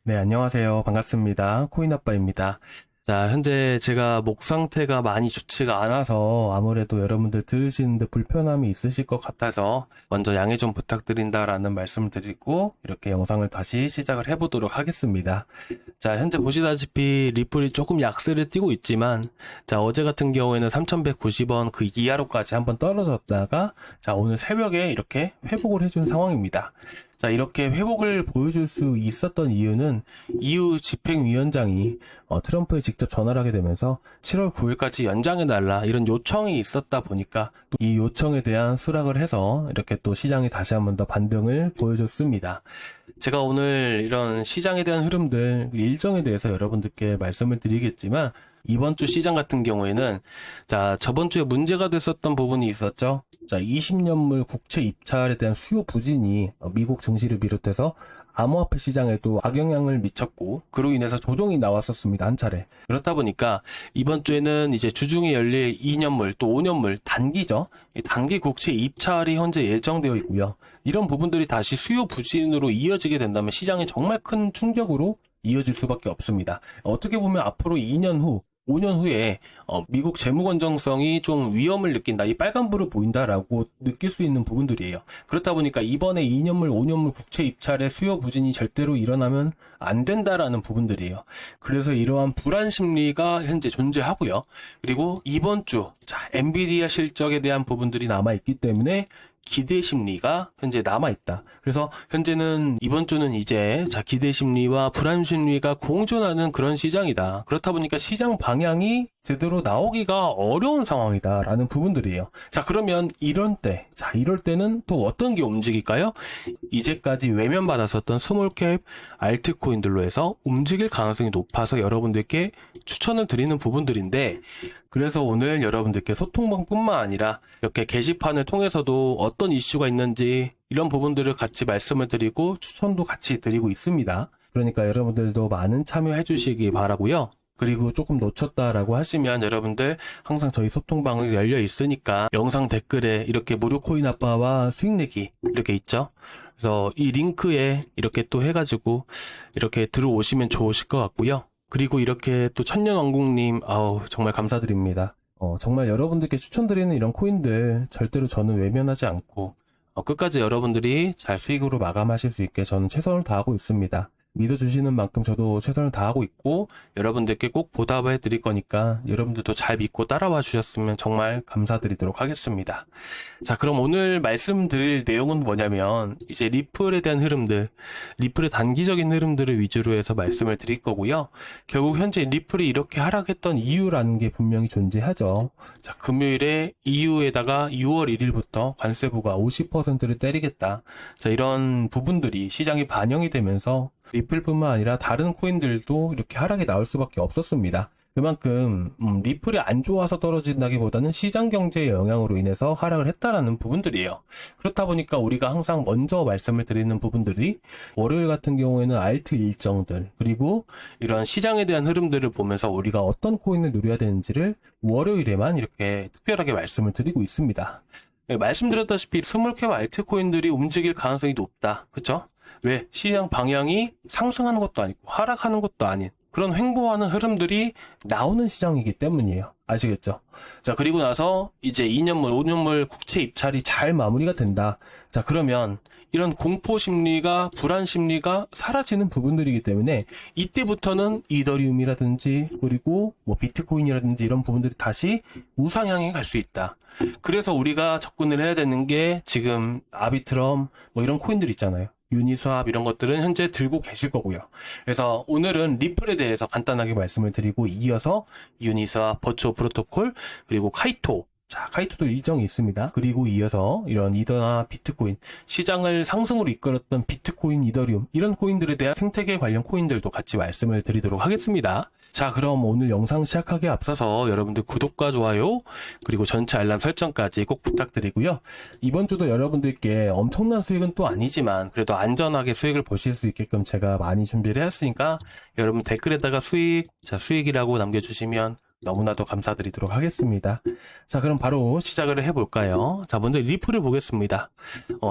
네, 안녕하세요. 반갑습니다. 코인아빠입니다. 자, 현재 제가 목 상태가 많이 좋지가 않아서 아무래도 여러분들 들으시는데 불편함이 있으실 것 같아서 먼저 양해 좀 부탁드린다라는 말씀을 드리고 이렇게 영상을 다시 시작을 해보도록 하겠습니다. 자, 현재 보시다시피 리플이 조금 약세를 띠고 있지만 자, 어제 같은 경우에는 3,190원 그 이하로까지 한번 떨어졌다가 자, 오늘 새벽에 이렇게 회복을 해준 상황입니다. 자, 이렇게 회복을 보여줄 수 있었던 이유는 EU 집행위원장이 트럼프에 직접 전화를 하게 되면서 7월 9일까지 연장해달라 이런 요청이 있었다 보니까 또 이 요청에 대한 수락을 해서 이렇게 또 시장이 다시 한번 더 반등을 보여줬습니다. 제가 오늘 이런 시장에 대한 흐름들 일정에 대해서 여러분들께 말씀을 드리겠지만 이번 주 시장 같은 경우에는 자, 저번 주에 문제가 됐었던 부분이 있었죠. 자, 20년물 국채 입찰에 대한 수요 부진이 미국 증시를 비롯해서 암호화폐 시장에도 악영향을 미쳤고 그로 인해서 조정이 나왔었습니다. 한 차례. 그렇다 보니까 이번 주에는 이제 주중에 열릴 2년물 또 5년물 단기죠. 단기 국채 입찰이 현재 예정되어 있고요. 이런 부분들이 다시 수요 부진으로 이어지게 된다면 시장에 정말 큰 충격으로 이어질 수밖에 없습니다. 어떻게 보면 앞으로 2년 후 5년 후에 미국 재무 건전성이 좀 위험을 느낀다, 이 빨간불을 보인다라고 느낄 수 있는 부분들이에요. 그렇다 보니까 이번에 2년물, 5년물 국채 입찰의 수요 부진이 절대로 일어나면 안 된다라는 부분들이에요. 그래서 이러한 불안 심리가 현재 존재하고요. 그리고 이번 주 엔비디아 실적에 대한 부분들이 남아있기 때문에 기대 심리가 현재 남아있다. 그래서 현재는 이번 주는 이제 기대 심리와 불안 심리가 공존하는 그런 시장이다. 그렇다 보니까 시장 방향이 제대로 나오기가 어려운 상황이다 라는 부분들이에요. 자, 그러면 이럴 때는 또 어떤 게 움직일까요? 이제까지 외면받았었던 스몰캡 알트코인들로 해서 움직일 가능성이 높아서 여러분들께 추천을 드리는 부분들인데, 그래서 오늘 여러분들께 소통방뿐만 아니라 이렇게 게시판을 통해서도 어떤 이슈가 있는지 이런 부분들을 같이 말씀을 드리고 추천도 같이 드리고 있습니다. 그러니까 여러분들도 많은 참여해 주시기 바라고요. 그리고 조금 놓쳤다라고 하시면 여러분들 항상 저희 소통방이 열려 있으니까 영상 댓글에 이렇게 무료 코인 아빠와 수익 내기 이렇게 있죠. 그래서 이 링크에 이렇게 또 해가지고 이렇게 들어오시면 좋으실 것 같고요. 그리고 이렇게 또 천년왕국님, 정말 감사드립니다. 정말 여러분들께 추천드리는 이런 코인들 절대로 저는 외면하지 않고 끝까지 여러분들이 잘 수익으로 마감하실 수 있게 저는 최선을 다하고 있습니다. 믿어주시는 만큼 저도 최선을 다하고 있고 여러분들께 꼭 보답을 해드릴 거니까 여러분들도 잘 믿고 따라와 주셨으면 정말 감사드리도록 하겠습니다. 자, 그럼 오늘 말씀드릴 내용은 뭐냐면 이제 리플에 대한 흐름들, 리플의 단기적인 흐름들을 위주로 해서 말씀을 드릴 거고요. 결국 현재 리플이 이렇게 하락했던 이유라는 게 분명히 존재하죠. 자, 금요일에 EU에다가 6월 1일부터 관세부가 50%를 때리겠다. 자, 이런 부분들이 시장에 반영이 되면서 리플뿐만 아니라 다른 코인들도 이렇게 하락이 나올 수밖에 없었습니다. 그만큼 리플이 안 좋아서 떨어진다기보다는 시장 경제의 영향으로 인해서 하락을 했다라는 부분들이에요. 그렇다 보니까 우리가 항상 먼저 말씀을 드리는 부분들이 월요일 같은 경우에는 알트 일정들 그리고 이런 시장에 대한 흐름들을 보면서 우리가 어떤 코인을 누려야 되는지를 월요일에만 이렇게 특별하게 말씀을 드리고 있습니다. 네, 말씀드렸다시피 스몰캡 알트코인들이 움직일 가능성이 높다. 그쵸? 왜? 시장 방향이 상승하는 것도 아니고 하락하는 것도 아닌 그런 횡보하는 흐름들이 나오는 시장이기 때문이에요. 아시겠죠? 자, 그리고 나서 이제 2년물, 5년물 국채 입찰이 잘 마무리가 된다. 자, 그러면 이런 공포 심리가, 불안 심리가 사라지는 부분들이기 때문에 이때부터는 이더리움이라든지 그리고 뭐 비트코인이라든지 이런 부분들이 다시 우상향에 갈 수 있다. 그래서 우리가 접근을 해야 되는 게 지금 아비트럼 뭐 이런 코인들 있잖아요. 유니스왑 이런 것들은 현재 들고 계실 거고요. 그래서 오늘은 리플에 대해서 간단하게 말씀을 드리고 이어서 유니스왑, 버추어 프로토콜, 그리고 카이토. 자, 카이토도 일정이 있습니다. 그리고 이어서 이런 이더나 비트코인, 시장을 상승으로 이끌었던 비트코인, 이더리움 이런 코인들에 대한 생태계 관련 코인들도 같이 말씀을 드리도록 하겠습니다. 자, 그럼 오늘 영상 시작하기에 앞서서 여러분들 구독과 좋아요 그리고 전체 알람 설정까지 꼭 부탁드리고요. 이번 주도 여러분들께 엄청난 수익은 또 아니지만 그래도 안전하게 수익을 보실 수 있게끔 제가 많이 준비를 해왔으니까 여러분 댓글에다가 수익이라고 남겨주시면 너무나도 감사드리도록 하겠습니다. 자, 그럼 바로 시작을 해볼까요? 자, 먼저 리플을 보겠습니다.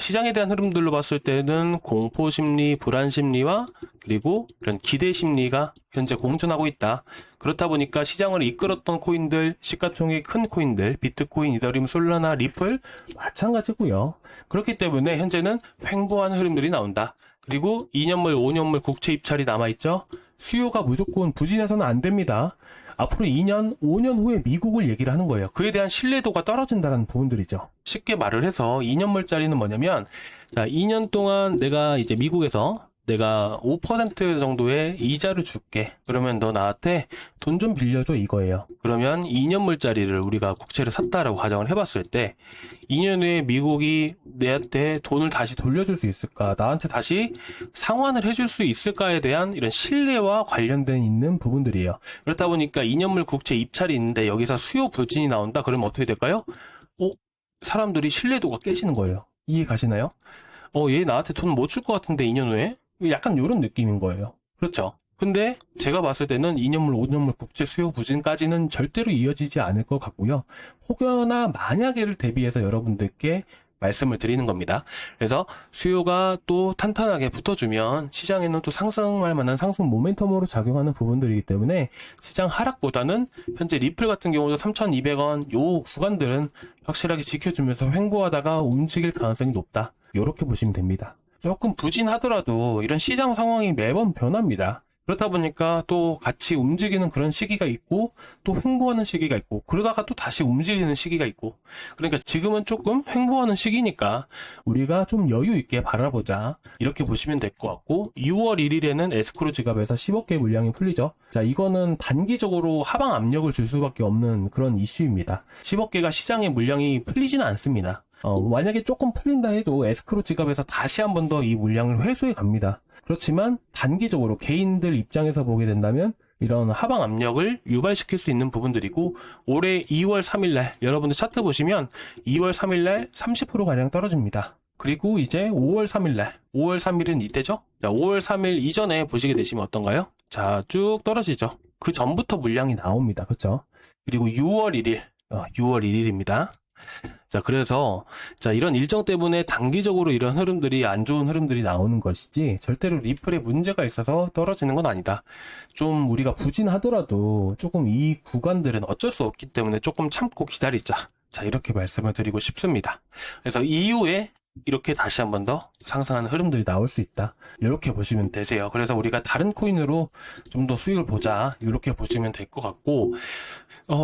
시장에 대한 흐름들로 봤을 때는 공포 심리, 불안 심리와 그리고 이런 기대 심리가 현재 공존하고 있다. 그렇다 보니까 시장을 이끌었던 코인들, 시가총액 큰 코인들, 비트코인, 이더리움, 솔라나, 리플 마찬가지고요. 그렇기 때문에 현재는 횡보하는 흐름들이 나온다. 그리고 2년물, 5년물 국채 입찰이 남아있죠. 수요가 무조건 부진해서는 안 됩니다. 앞으로 2년, 5년 후에 미국을 얘기를 하는 거예요. 그에 대한 신뢰도가 떨어진다는 부분들이죠. 쉽게 말을 해서 2년물짜리는 뭐냐면, 자, 2년 동안 내가 이제 미국에서 내가 5% 정도의 이자를 줄게. 그러면 너 나한테 돈 좀 빌려줘 이거예요. 그러면 2년물짜리를 우리가 국채를 샀다라고 가정을 해봤을 때 2년 후에 미국이 내한테 돈을 다시 돌려줄 수 있을까? 나한테 다시 상환을 해줄 수 있을까에 대한 이런 신뢰와 관련된 있는 부분들이에요. 그렇다 보니까 2년물 국채 입찰이 있는데 여기서 수요 부진이 나온다? 그러면 어떻게 될까요? 사람들이 신뢰도가 깨지는 거예요. 이해 가시나요? 얘 나한테 돈 못 줄 것 같은데 2년 후에? 약간 이런 느낌인 거예요. 그렇죠? 근데 제가 봤을 때는 2년물, 5년물 국채 수요 부진까지는 절대로 이어지지 않을 것 같고요. 혹여나 만약에를 대비해서 여러분들께 말씀을 드리는 겁니다. 그래서 수요가 또 탄탄하게 붙어주면 시장에는 또 상승할 만한 상승 모멘텀으로 작용하는 부분들이기 때문에 시장 하락보다는 현재 리플 같은 경우도 3,200원 요 구간들은 확실하게 지켜주면서 횡보하다가 움직일 가능성이 높다. 이렇게 보시면 됩니다. 조금 부진하더라도 이런 시장 상황이 매번 변합니다. 그렇다 보니까 또 같이 움직이는 그런 시기가 있고 또 횡보하는 시기가 있고 그러다가 또 다시 움직이는 시기가 있고 그러니까 지금은 조금 횡보하는 시기니까 우리가 좀 여유 있게 바라보자 이렇게 보시면 될 것 같고 6월 1일에는 에스크로 지갑에서 10억 개 물량이 풀리죠. 자, 이거는 단기적으로 하방 압력을 줄 수밖에 없는 그런 이슈입니다. 10억 개가 시장의 물량이 풀리지는 않습니다. 만약에 조금 풀린다 해도 에스크로 지갑에서 다시 한 번 더 이 물량을 회수해 갑니다. 그렇지만 단기적으로 개인들 입장에서 보게 된다면 이런 하방 압력을 유발시킬 수 있는 부분들이고 올해 2월 3일날 여러분들 차트 보시면 2월 3일날 30%가량 떨어집니다. 그리고 이제 5월 3일날 5월 3일은 이때죠? 자, 5월 3일 이전에 보시게 되시면 어떤가요? 자, 쭉 떨어지죠. 그 전부터 물량이 나옵니다. 그렇죠? 그리고 6월 1일 6월 1일입니다. 자, 그래서 자, 이런 일정 때문에 단기적으로 이런 흐름들이 안 좋은 흐름들이 나오는 것이지 절대로 리플에 문제가 있어서 떨어지는 건 아니다. 좀 우리가 부진하더라도 조금 이 구간들은 어쩔 수 없기 때문에 조금 참고 기다리자. 자, 이렇게 말씀을 드리고 싶습니다. 그래서 이후에 이렇게 다시 한 번 더 상승하는 흐름들이 나올 수 있다. 이렇게 보시면 되세요. 그래서 우리가 다른 코인으로 좀 더 수익을 보자. 이렇게 보시면 될 것 같고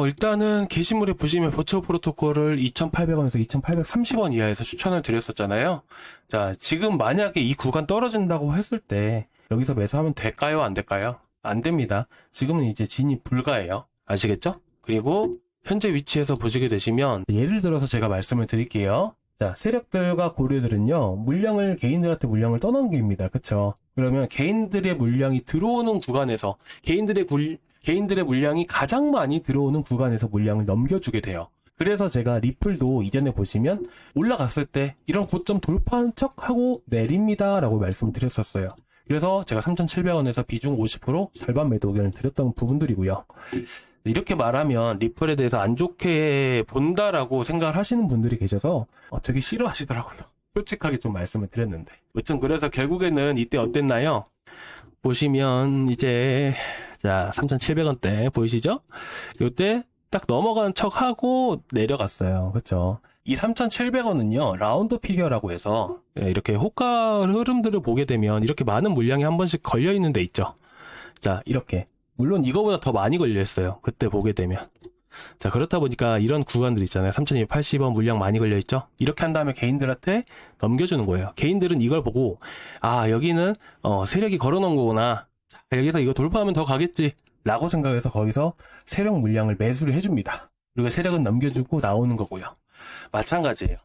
일단은 게시물에 보시면 버추어 프로토콜을 2,800원에서 2,830원 이하에서 추천을 드렸었잖아요. 자, 지금 만약에 이 구간 떨어진다고 했을 때 여기서 매수하면 될까요? 안 될까요? 안 됩니다. 지금은 이제 진입 불가예요. 아시겠죠? 그리고 현재 위치에서 보시게 되시면 예를 들어서 제가 말씀을 드릴게요. 자, 세력들과 고래들은요, 개인들한테 물량을 떠넘깁니다. 그쵸? 그러면 개인들의 물량이 들어오는 구간에서, 개인들의 물량이 가장 많이 들어오는 구간에서 물량을 넘겨주게 돼요. 그래서 제가 리플도 이전에 보시면 올라갔을 때 이런 고점 돌파한 척 하고 내립니다. 라고 말씀을 드렸었어요. 그래서 제가 3,700원에서 비중 50% 절반 매도 의견을 드렸던 부분들이고요. 이렇게 말하면 리플에 대해서 안 좋게 본다라고 생각을 하시는 분들이 계셔서 되게 싫어하시더라고요. 솔직하게 좀 말씀을 드렸는데. 여튼 그래서 결국에는 이때 어땠나요? 보시면 이제 자 3,700원대 보이시죠? 이때 딱 넘어가는 척하고 내려갔어요. 그렇죠? 이 3,700원은요 라운드 피겨라고 해서 이렇게 호가 흐름들을 보게 되면 이렇게 많은 물량이 한 번씩 걸려있는 데 있죠. 자, 이렇게 물론 이거보다 더 많이 걸려있어요. 그때 보게 되면. 자, 그렇다 보니까 이런 구간들 있잖아요. 3,280원 물량 많이 걸려있죠? 이렇게 한 다음에 개인들한테 넘겨주는 거예요. 개인들은 이걸 보고, 여기는, 세력이 걸어놓은 거구나. 자, 여기서 이거 돌파하면 더 가겠지. 라고 생각해서 거기서 세력 물량을 매수를 해줍니다. 그리고 세력은 넘겨주고 나오는 거고요. 마찬가지예요.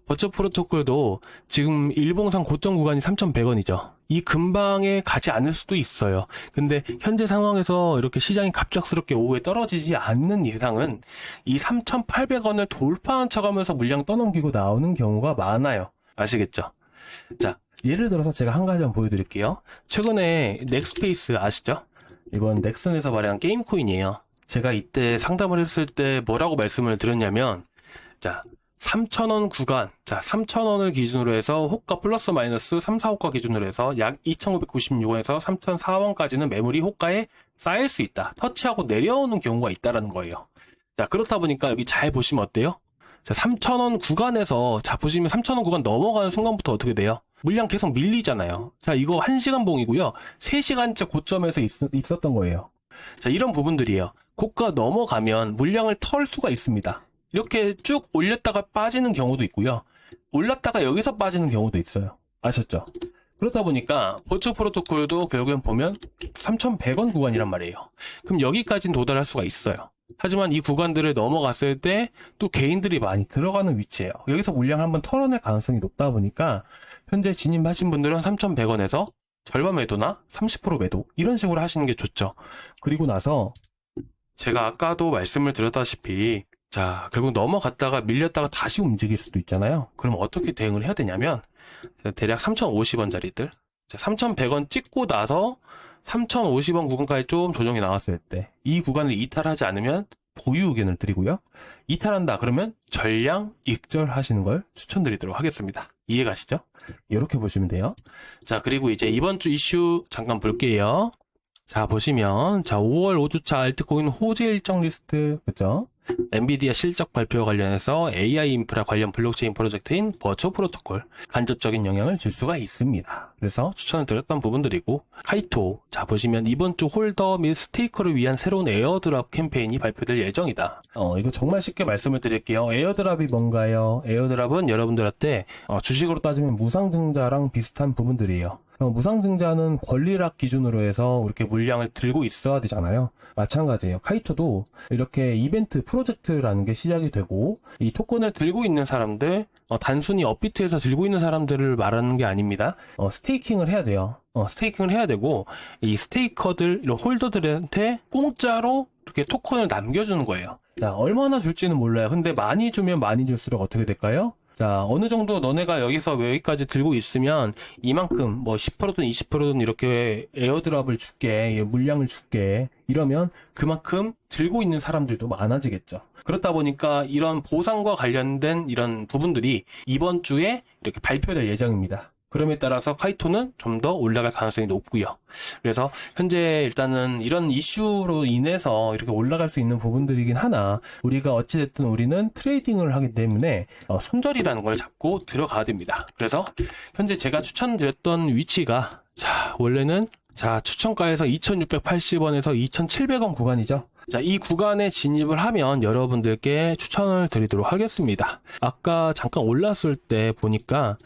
버추어 프로토콜도 지금 일봉상 고점 구간이 3,100원이죠. 이 근방에 가지 않을 수도 있어요. 근데 현재 상황에서 이렇게 시장이 갑작스럽게 오후에 떨어지지 않는 이상은 이 3,800원을 돌파한 척하면서 물량 떠넘기고 나오는 경우가 많아요. 아시겠죠? 자, 예를 들어서 제가 한 가지 한번 보여드릴게요. 최근에 넥스페이스 아시죠? 이건 넥슨에서 발행한 게임 코인이에요. 제가 이때 상담을 했을 때 뭐라고 말씀을 드렸냐면, 자, 3,000원 구간, 자, 3,000원을 기준으로 해서 호가 플러스 마이너스 3, 4호가 기준으로 해서 약 2,996원에서 3,004원까지는 매물이 호가에 쌓일 수 있다. 터치하고 내려오는 경우가 있다라는 거예요. 자, 그렇다 보니까 여기 잘 보시면 어때요? 자, 3,000원 구간에서, 자, 보시면 3,000원 구간 넘어가는 순간부터 어떻게 돼요? 물량 계속 밀리잖아요. 자, 이거 1시간 봉이고요. 3시간째 고점에서 있었던 거예요. 자, 이런 부분들이에요. 고가 넘어가면 물량을 털 수가 있습니다. 이렇게 쭉 올렸다가 빠지는 경우도 있고요. 올랐다가 여기서 빠지는 경우도 있어요. 아셨죠? 그렇다 보니까 버추어 프로토콜도 결국엔 보면 3,100원 구간이란 말이에요. 그럼 여기까지는 도달할 수가 있어요. 하지만 이 구간들을 넘어갔을 때 또 개인들이 많이 들어가는 위치예요. 여기서 물량을 한번 털어낼 가능성이 높다 보니까 현재 진입하신 분들은 3,100원에서 절반 매도나 30% 매도 이런 식으로 하시는 게 좋죠. 그리고 나서 제가 아까도 말씀을 드렸다시피, 자, 결국 넘어갔다가 밀렸다가 다시 움직일 수도 있잖아요. 그럼 어떻게 대응을 해야 되냐면, 대략 3,050원짜리들, 3,100원 찍고 나서 3,050원 구간까지 좀 조정이 나왔을 때 이 구간을 이탈하지 않으면 보유 의견을 드리고요. 이탈한다 그러면 전량 익절하시는 걸 추천드리도록 하겠습니다. 이해가시죠? 이렇게 보시면 돼요. 자, 그리고 이제 이번 주 이슈 잠깐 볼게요. 자, 보시면, 자, 5월 5주차 알트코인 호재 일정 리스트, 그죠? 엔비디아 실적 발표 관련해서 AI 인프라 관련 블록체인 프로젝트인 버추어 프로토콜 간접적인 영향을 줄 수가 있습니다. 그래서 추천을 드렸던 부분들이고, 카이토, 자, 보시면 이번 주 홀더 및 스테이커를 위한 새로운 에어드랍 캠페인이 발표될 예정이다. 이거 정말 쉽게 말씀을 드릴게요. 에어드랍이 뭔가요? 에어드랍은 여러분들한테 주식으로 따지면 무상증자랑 비슷한 부분들이에요. 무상증자는 권리락 기준으로 해서 이렇게 물량을 들고 있어야 되잖아요. 마찬가지예요. 카이토도 이렇게 이벤트 프로젝트라는 게 시작이 되고, 이 토큰을 들고 있는 사람들, 단순히 업비트에서 들고 있는 사람들을 말하는 게 아닙니다. 스테이킹을 해야 돼요. 스테이킹을 해야 되고, 이 스테이커들, 이런 홀더들한테 공짜로 이렇게 토큰을 남겨주는 거예요. 자, 얼마나 줄지는 몰라요. 근데 많이 주면 많이 줄수록 어떻게 될까요? 자, 어느 정도 너네가 여기서 여기까지 들고 있으면 이만큼 뭐 10%든 20%든 이렇게 에어드랍을 줄게, 물량을 줄게 이러면 그만큼 들고 있는 사람들도 많아지겠죠. 그렇다 보니까 이런 보상과 관련된 이런 부분들이 이번 주에 이렇게 발표될 예정입니다. 그럼에 따라서 카이토는 좀 더 올라갈 가능성이 높고요. 그래서 현재 일단은 이런 이슈로 인해서 이렇게 올라갈 수 있는 부분들이긴 하나, 우리가 어찌됐든 우리는 트레이딩을 하기 때문에 손절이라는 걸 잡고 들어가야 됩니다. 그래서 현재 제가 추천드렸던 위치가, 자, 원래는 자, 추천가에서 2,680원에서 2,700원 구간이죠. 자, 이 구간에 진입을 하면 여러분들께 추천을 드리도록 하겠습니다. 아까 잠깐 올랐을 때 보니까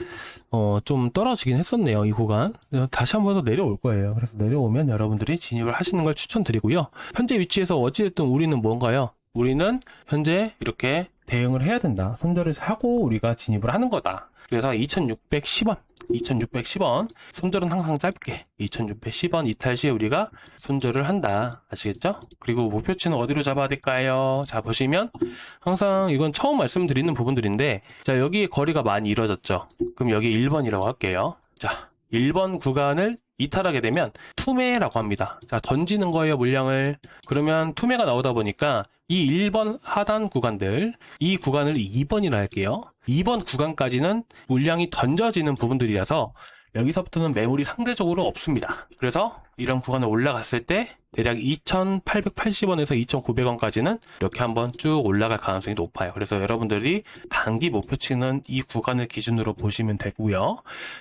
좀 떨어지긴 했었네요, 이 구간. 다시 한 번 더 내려올 거예요. 그래서 내려오면 여러분들이 진입을 하시는 걸 추천드리고요. 현재 위치에서 어찌됐든 우리는 뭔가요? 우리는 현재 이렇게 대응을 해야 된다. 손절을 하고 우리가 진입을 하는 거다. 그래서 2,610원, 2,610원, 손절은 항상 짧게 2,610원 이탈 시에 우리가 손절을 한다. 아시겠죠? 그리고 목표치는 어디로 잡아야 될까요? 자, 보시면 항상 이건 처음 말씀드리는 부분들인데, 자, 여기 거리가 많이 이루어졌죠. 그럼 여기 1번이라고 할게요. 자, 1번 구간을 이탈하게 되면 투매라고 합니다. 자, 던지는 거예요, 물량을. 그러면 투매가 나오다 보니까 이 1번 하단 구간들, 이 구간을 2번이라 할게요. 2번 구간까지는 물량이 던져지는 부분들이라서 여기서부터는 매물이 상대적으로 없습니다. 그래서 이런 구간을 올라갔을 때 대략 2,880원에서 2,900원까지는 이렇게 한번 쭉 올라갈 가능성이 높아요. 그래서 여러분들이 단기 목표치는 이 구간을 기준으로 보시면 되고요.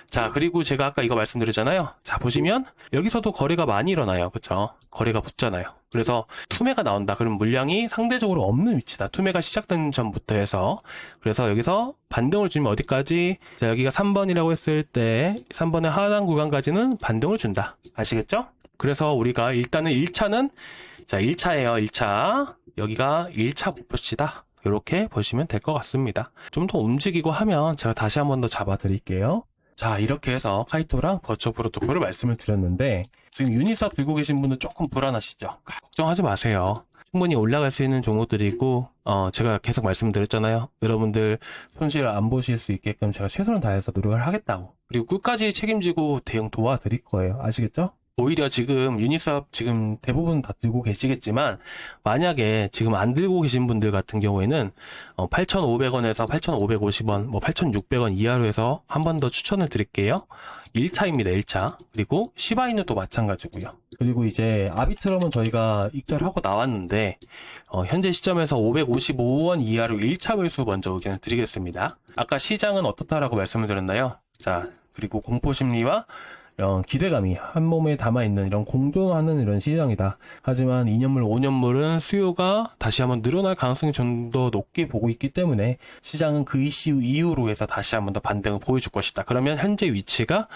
자, 그리고 제가 아까 이거 말씀드렸잖아요. 자, 보시면 여기서도 거래가 많이 일어나요. 그쵸? 거래가 붙잖아요. 그래서 투매가 나온다. 그럼 물량이 상대적으로 없는 위치다. 투매가 시작된 전부터 해서. 그래서 여기서 반등을 주면 어디까지? 자, 여기가 3번이라고 했을 때 3번의 하단 구간까지는 반등을 준다. 아시겠죠? 그래서 우리가 일단은 1차는, 자, 1차예요. 1차. 여기가 1차 목표치다. 이렇게 보시면 될 것 같습니다. 좀 더 움직이고 하면 제가 다시 한 번 더 잡아 드릴게요. 자, 이렇게 해서 카이토랑 버추어 프로토콜을 말씀을 드렸는데, 지금 유니스왑 들고 계신 분은 조금 불안하시죠? 걱정하지 마세요. 충분히 올라갈 수 있는 종목들이고, 제가 계속 말씀드렸잖아요. 여러분들 손실 안 보실 수 있게끔 제가 최선을 다해서 노력을 하겠다고. 그리고 끝까지 책임지고 대응 도와드릴 거예요. 아시겠죠? 오히려 지금 유니스왑 지금 대부분 다 들고 계시겠지만 만약에 지금 안 들고 계신 분들 같은 경우에는 8,500원에서 8,550원, 8,600원 이하로 해서 한 번 더 추천을 드릴게요. 1차입니다, 1차. 그리고 시바이누도 마찬가지고요. 그리고 이제 아비트럼은 저희가 익절하고 나왔는데 현재 시점에서 555원 이하로 1차 매수 먼저 의견을 드리겠습니다. 아까 시장은 어떻다라고 말씀을 드렸나요? 자, 그리고 공포심리와 이런 기대감이 한 몸에 담아있는 이런 공존하는 이런 시장이다. 하지만 2년물, 5년물은 수요가 다시 한번 늘어날 가능성이 좀 더 높게 보고 있기 때문에 시장은 그 이슈 이후로 해서 다시 한번 더 반등을 보여줄 것이다. 그러면 현재 위치가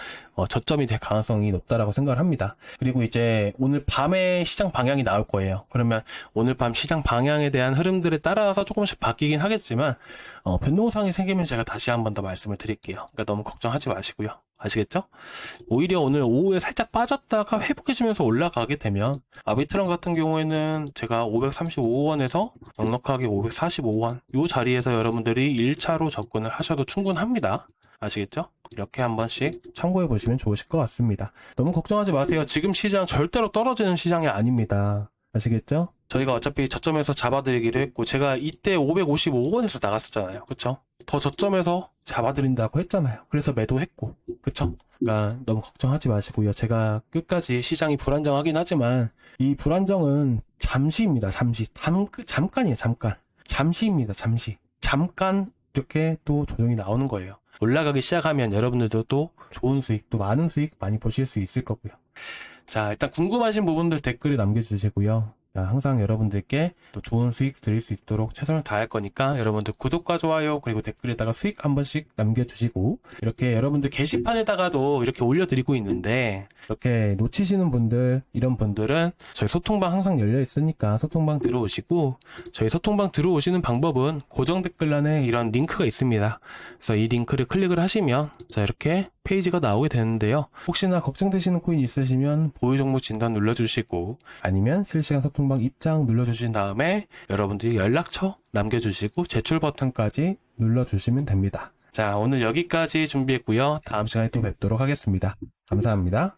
저점이 될 가능성이 높다라고 생각을 합니다. 그리고 이제 오늘 밤에 시장 방향이 나올 거예요. 그러면 오늘 밤 시장 방향에 대한 흐름들에 따라서 조금씩 바뀌긴 하겠지만 변동사항이 생기면 제가 다시 한번 더 말씀을 드릴게요. 그러니까 너무 걱정하지 마시고요. 아시겠죠? 오히려 오늘 오후에 살짝 빠졌다가 회복해주면서 올라가게 되면 아비트럼 같은 경우에는 제가 535원에서 넉넉하게 545원 이 자리에서 여러분들이 1차로 접근을 하셔도 충분합니다. 아시겠죠? 이렇게 한 번씩 참고해 보시면 좋으실 것 같습니다. 너무 걱정하지 마세요. 지금 시장 절대로 떨어지는 시장이 아닙니다. 아시겠죠? 저희가 어차피 저점에서 잡아드리기로 했고 제가 이때 555원에서 나갔었잖아요. 그쵸? 더 저점에서 잡아드린다고 했잖아요. 그래서 매도했고 그쵸? 그러니까 너무 걱정하지 마시고요. 제가 끝까지 시장이 불안정하긴 하지만 이 불안정은 잠시입니다. 잠깐이에요. 잠시입니다. 잠깐 이렇게 또 조정이 나오는 거예요. 올라가기 시작하면 여러분들도 또 좋은 수익, 또 많은 수익 많이 보실 수 있을 거고요. 자, 일단 궁금하신 부분들 댓글에 남겨주시고요. 자, 항상 여러분들께 또 좋은 수익 드릴 수 있도록 최선을 다할 거니까 여러분들 구독과 좋아요 그리고 댓글에다가 수익 한 번씩 남겨주시고 이렇게 여러분들 게시판에다가도 이렇게 올려드리고 있는데 이렇게 놓치시는 분들 이런 분들은 저희 소통방 항상 열려 있으니까 소통방 들어오시고 저희 소통방 들어오시는 방법은 고정 댓글란에 이런 링크가 있습니다. 그래서 이 링크를 클릭을 하시면 자 이렇게 페이지가 나오게 되는데요. 혹시나 걱정되시는 코인 있으시면 보유 종목 진단 눌러주시고 아니면 실시간 소통방 입장 눌러주신 다음에 여러분들이 연락처 남겨주시고 제출 버튼까지 눌러주시면 됩니다. 자, 오늘 여기까지 준비했고요. 다음 시간에 또 뵙도록 하겠습니다. 감사합니다.